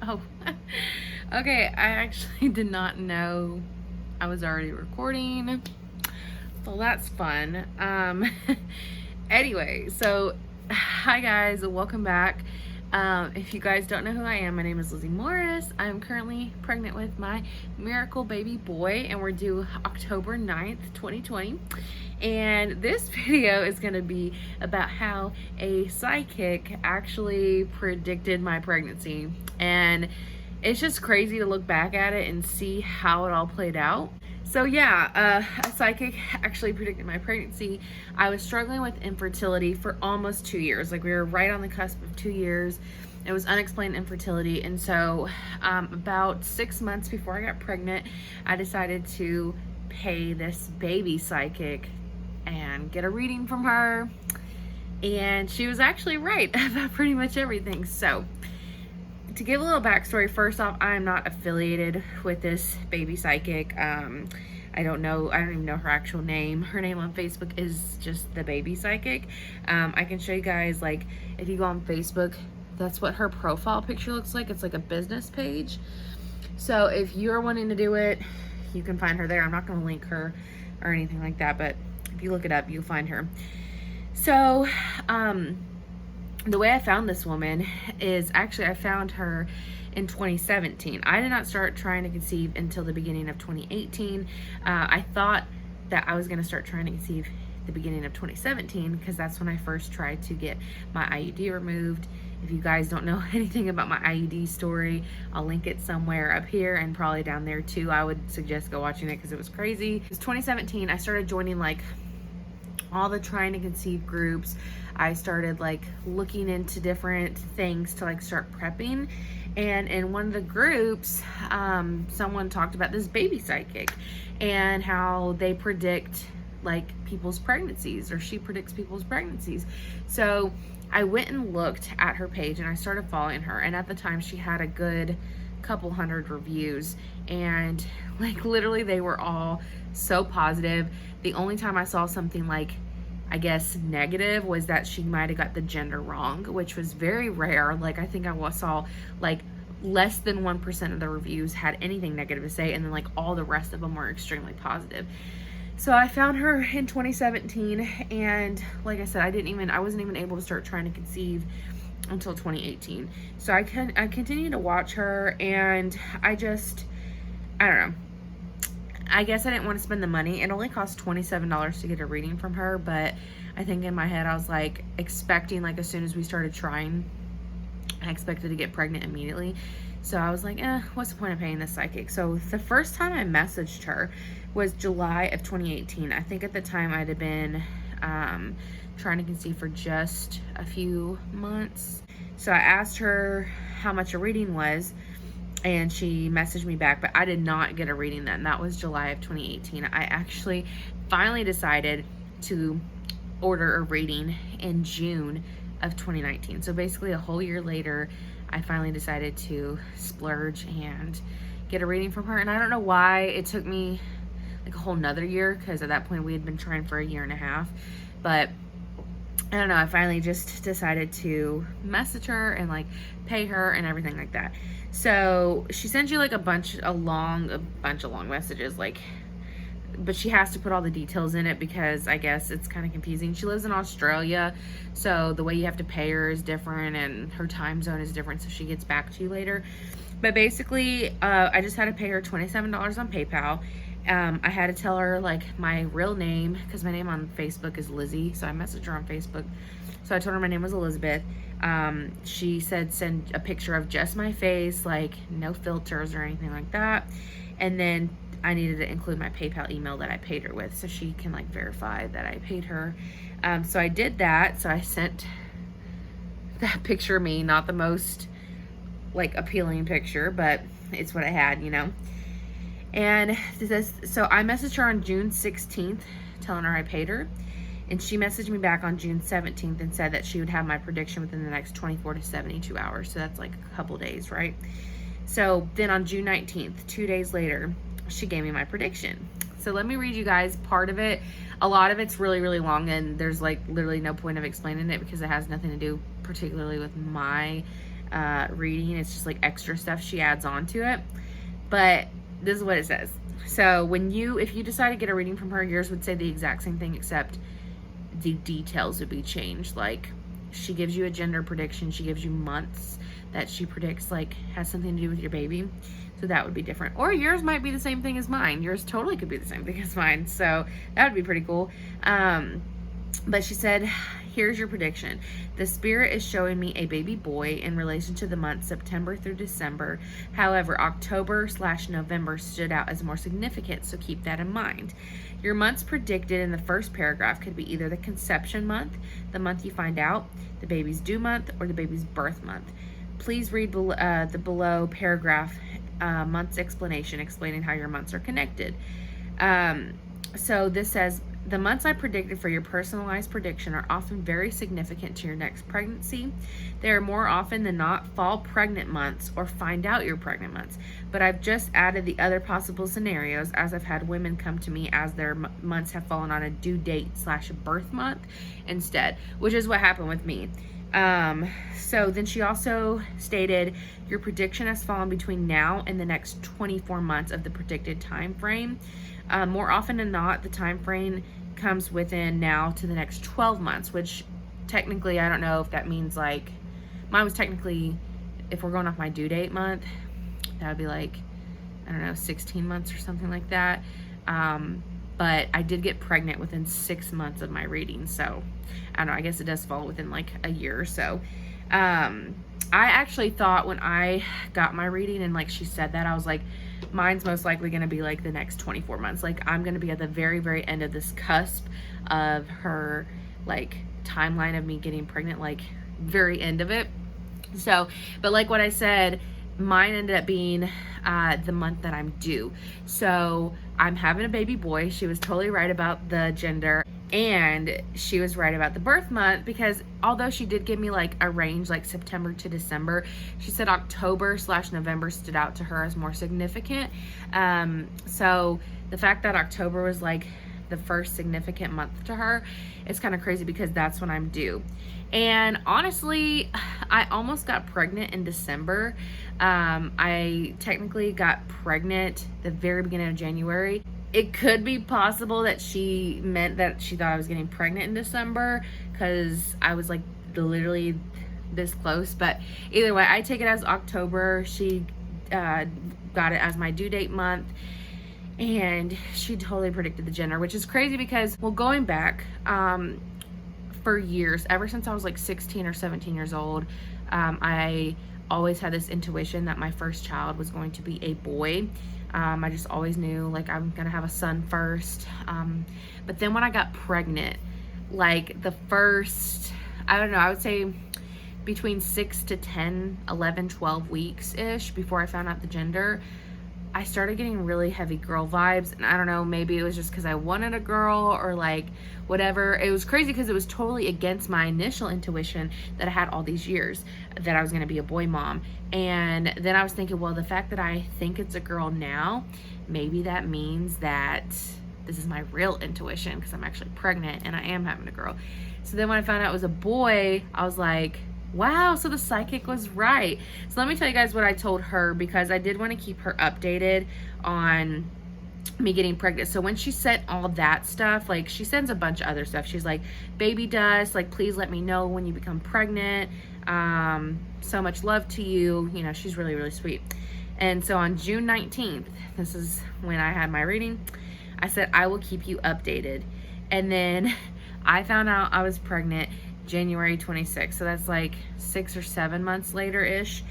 Oh, okay. I actually did not know I was already recording. So that's fun. Anyway, so hi guys, welcome back. If you guys don't know who I am, my name is Lizzy Morris. I'm currently pregnant with my miracle baby boy, and we're due October 9th, 2020. And this video is going to be about how a psychic actually predicted my pregnancy. And it's just crazy to look back at it and see how it all played out. So yeah, a psychic actually predicted my pregnancy. I was struggling with infertility for almost 2 years. Like, we were right on the cusp of 2 years. It was unexplained infertility. And so about 6 months before I got pregnant, I decided to pay this baby psychic and get a reading from her. And she was actually right about pretty much everything. So to give a little backstory, first off, I'm not affiliated with this baby psychic. I don't even know her actual name. Her name on Facebook is just the baby psychic. I can show you guys, like, if you go on Facebook, that's what her profile picture looks like. It's like a business page. So if you're wanting to do it, you can find her there. I'm not going to link her or anything like that, but if you look it up, you'll find her. So, the way I found this woman is actually I found her in 2017. I did not start trying to conceive until the beginning of 2018. I thought that I was going to start trying to conceive the beginning of 2017 because that's when I first tried to get my IUD removed. If you guys don't know anything about my IUD story, I'll link it somewhere up here and probably down there too. I would suggest go watching it because it was crazy. It was 2017. I started joining like all the trying to conceive groups. I started like looking into different things to like start prepping. And in one of the groups, someone talked about this baby psychic and how they predict like people's pregnancies, or she predicts people's pregnancies. So I went and looked at her page and I started following her. And at the time she had a good couple hundred reviews, and like literally they were all so positive. The only time I saw something like, I guess, negative was that she might have got the gender wrong, which was very rare. Like, I think I saw like less than 1% of the reviews had anything negative to say, and then like all the rest of them were extremely positive. So I found her in 2017, and like I said, I wasn't even able to start trying to conceive until 2018. So I continued to watch her, and I don't know. I guess I didn't want to spend the money. It only cost $27 to get a reading from her, but I think in my head I was like expecting, like, as soon as we started trying, I expected to get pregnant immediately. So I was like, what's the point of paying this psychic? So the first time I messaged her was July of 2018. I think at the time I'd have been trying to conceive for just a few months. So I asked her how much a reading was, and she messaged me back, but I did not get a reading then. That was July of 2018. I actually finally decided to order a reading in June of 2019. So basically a whole year later, I finally decided to splurge and get a reading from her. And I don't know why it took me like a whole nother year, because at that point we had been trying for a year and a half. But I don't know, I finally just decided to message her and like pay her and everything like that. So she sends you like a bunch of long messages, like, but she has to put all the details in it because I guess it's kind of confusing. She lives in Australia, so the way you have to pay her is different, and her time zone is different, so she gets back to you later. But basically, I just had to pay her $27 on PayPal. I had to tell her like my real name, because my name on Facebook is Lizzy, so I messaged her on Facebook. So I told her my name was Elizabeth. She said send a picture of just my face, like no filters or anything like that. And then I needed to include my PayPal email that I paid her with, so she can like verify that I paid her. So I did that. So I sent that picture of me, not the most like appealing picture, but it's what I had, you know. And so I messaged her on June 16th, telling her I paid her. And she messaged me back on June 17th and said that she would have my prediction within the next 24 to 72 hours. So that's like a couple days, right? So then on June 19th, 2 days later, she gave me my prediction. So let me read you guys part of it. A lot of it's really, really long, and there's like literally no point of explaining it because it has nothing to do particularly with my reading. It's just like extra stuff she adds on to it. But this is what it says. So if you decide to get a reading from her, yours would say the exact same thing, except the details would be changed. Like, she gives you a gender prediction. She gives you months that she predicts, like, has something to do with your baby. So that would be different. Or yours might be the same thing as mine. Yours totally could be the same thing as mine. So that would be pretty cool. But she said, here's your prediction. The spirit is showing me a baby boy in relation to the months September through December. However, October/November stood out as more significant, so keep that in mind. Your months predicted in the first paragraph could be either the conception month, the month you find out, the baby's due month, or the baby's birth month. Please read the below paragraph month's explanation, explaining how your months are connected. So this says, the months I predicted for your personalized prediction are often very significant to your next pregnancy. They are more often than not fall pregnant months or find out you're pregnant months. But I've just added the other possible scenarios, as I've had women come to me as their months have fallen on a due date/birth month instead, which is what happened with me. So then she also stated, your prediction has fallen between now and the next 24 months of the predicted time frame. More often than not, the time frame comes within now to the next 12 months, which technically, I don't know if that means, like, mine was technically, if we're going off my due date month, that would be like, I don't know, 16 months or something like that. But I did get pregnant within 6 months of my reading. So I don't know, I guess it does fall within like a year or so. I actually thought when I got my reading and like she said that, I was like, mine's most likely going to be like the next 24 months. Like, I'm going to be at the very, very end of this cusp of her like timeline of me getting pregnant, like very end of it. So, but like what I said, mine ended up being the month that I'm due. So I'm having a baby boy. She was totally right about the gender, and she was right about the birth month, because although she did give me like a range, like September to December, she said October/November stood out to her as more significant. So the fact that October was like the first significant month to her, it's kind of crazy because that's when I'm due. And honestly, I almost got pregnant in December. I technically got pregnant the very beginning of January. It could be possible that she meant that she thought I was getting pregnant in December, because I was like literally this close. But either way, I take it as October. She got it as my due date month, and she totally predicted the gender, which is crazy because, well, going back for years, ever since I was like 16 or 17 years old, I always had this intuition that my first child was going to be a boy. I just always knew, like, I'm gonna have a son first. But then when I got pregnant, like the first, I don't know, I would say between 6 to 10, 11, 12 weeks ish before I found out the gender, I started getting really heavy girl vibes. And I don't know, maybe it was just because I wanted a girl or like whatever. It was crazy because it was totally against my initial intuition that I had all these years that I was going to be a boy mom. And then I was thinking, well, the fact that I think it's a girl now, maybe that means that this is my real intuition, because I'm actually pregnant and I am having a girl. So then when I found out it was a boy, I was like, wow, so the psychic was right. So let me tell you guys what I told her, because I did want to keep her updated on me getting pregnant. So when she sent all that stuff, like, she sends a bunch of other stuff. She's like, baby dust, like, please let me know when you become pregnant. So much love to you. You know, she's really, really sweet. And so on June 19th, this is when I had my reading, I said, I will keep you updated. And then I found out I was pregnant January 26th. So that's like 6 or 7 months later ish.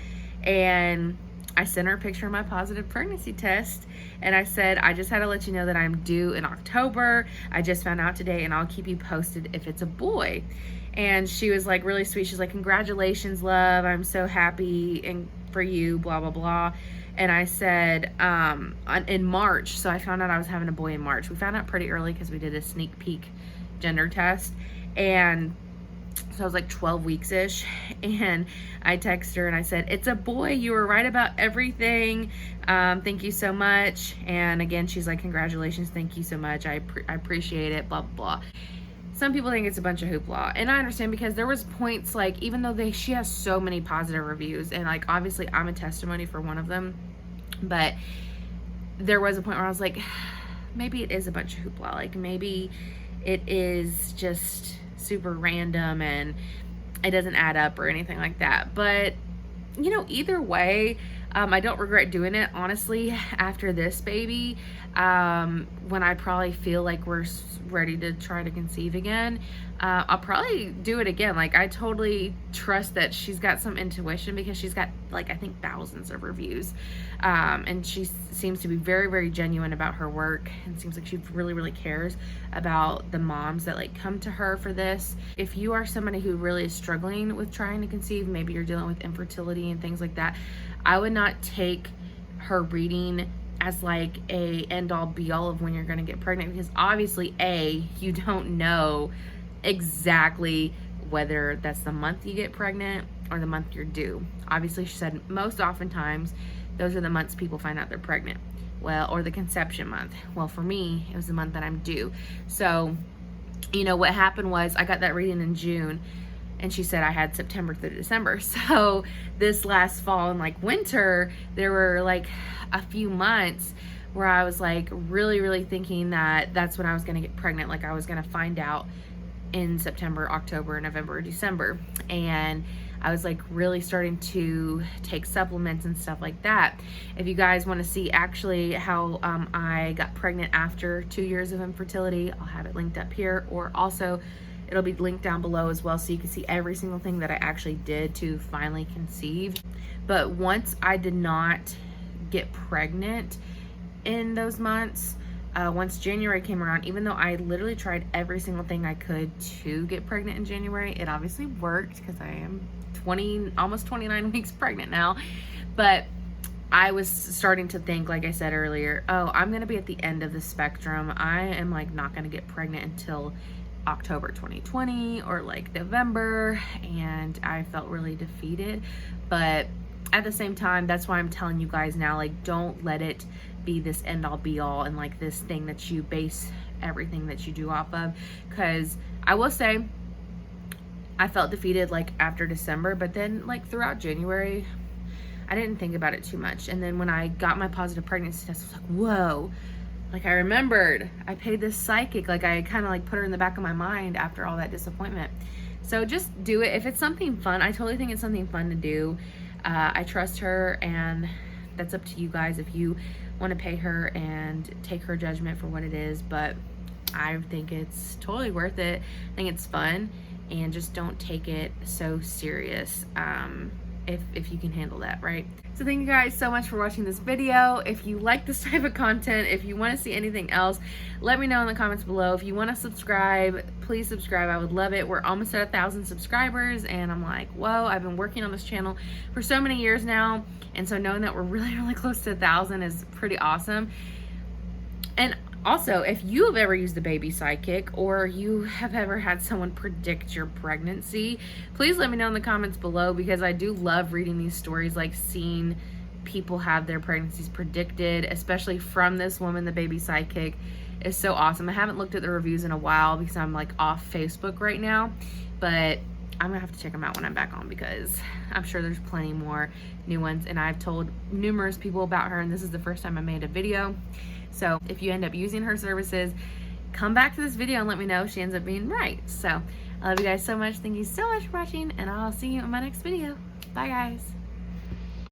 And I sent her a picture of my positive pregnancy test. And I said, I just had to let you know that I'm due in October. I just found out today, and I'll keep you posted if it's a boy. And she was like really sweet. She's like, congratulations, love. I'm so happy and for you, blah, blah, blah. And I said, in March, so I found out I was having a boy in March. We found out pretty early because we did a sneak peek gender test. And so I was like 12 weeks ish, and I texted her and I said, it's a boy. You were right about everything. Thank you so much. And again, she's like, congratulations. Thank you so much. I appreciate it, blah, blah, blah. some people think it's a bunch of hoopla, and I understand, because there was points, like, even though she has so many positive reviews, and like obviously I'm a testimony for one of them, but there was a point where I was like, maybe it is a bunch of hoopla, like maybe it is just super random and it doesn't add up or anything like that. But you know, either way, I don't regret doing it, honestly. After this baby, when I probably feel like we're ready to try to conceive again, I'll probably do it again. Like, I totally trust that she's got some intuition, because she's got, like, I think thousands of reviews, and she seems to be very, very genuine about her work, and seems like she really, really cares about the moms that like come to her for this. If you are somebody who really is struggling with trying to conceive, maybe you're dealing with infertility and things like that, I would not take her reading as like a end all be all of when you're going to get pregnant, because obviously you don't know exactly whether that's the month you get pregnant or the month you're due. Obviously, she said most oftentimes those are the months people find out they're pregnant, well, or the conception month. Well, for me, it was the month that I'm due. So you know what happened was, I got that reading in June, and she said I had September through December. So this last fall and like winter, there were like a few months where I was like really, really thinking that that's when I was going to get pregnant. Like, I was going to find out in September, October, November, December. And I was like really starting to take supplements and stuff like that. If you guys want to see actually how I got pregnant after 2 years of infertility, I'll have it linked up here, or also it'll be linked down below as well, so you can see every single thing that I actually did to finally conceive. But once I did not get pregnant in those months, once January came around, even though I literally tried every single thing I could to get pregnant in January, it obviously worked, because I am almost 29 weeks pregnant now. But I was starting to think, like I said earlier, oh, I'm gonna be at the end of the spectrum. I am like not gonna get pregnant until October 2020 or like November, and I felt really defeated. But at the same time, that's why I'm telling you guys now, like, don't let it be this end all be all and like this thing that you base everything that you do off of. Because I will say, I felt defeated like after December, but then like throughout January, I didn't think about it too much. And then when I got my positive pregnancy test, I was like, whoa, like I remembered I paid this psychic. Like, I kind of like put her in the back of my mind after all that disappointment. So just do it. If it's something fun, I totally think it's something fun to do. I trust her, and that's up to you guys if you want to pay her and take her judgment for what it is. But I think it's totally worth it. I think it's fun, and just don't take it so serious if you can handle that, right? So thank you guys so much for watching this video. If you like this type of content, if you want to see anything else, let me know in the comments below. If you want to subscribe, please subscribe. I would love it. We're almost at 1,000 subscribers, and I'm like, whoa, I've been working on this channel for so many years now, and so knowing that we're really, really close to 1,000 is pretty awesome. And also, if you have ever used a baby psychic, or you have ever had someone predict your pregnancy, please let me know in the comments below, because I do love reading these stories, like seeing people have their pregnancies predicted, especially from this woman, the baby psychic. Is so awesome. I haven't looked at the reviews in a while because I'm like off Facebook right now, but I'm gonna have to check them out when I'm back on, because I'm sure there's plenty more new ones, and I've told numerous people about her, and this is the first time I made a video. So if you end up using her services, come back to this video and let me know if she ends up being right. So I love you guys so much. Thank you so much for watching, and I'll see you in my next video. Bye guys.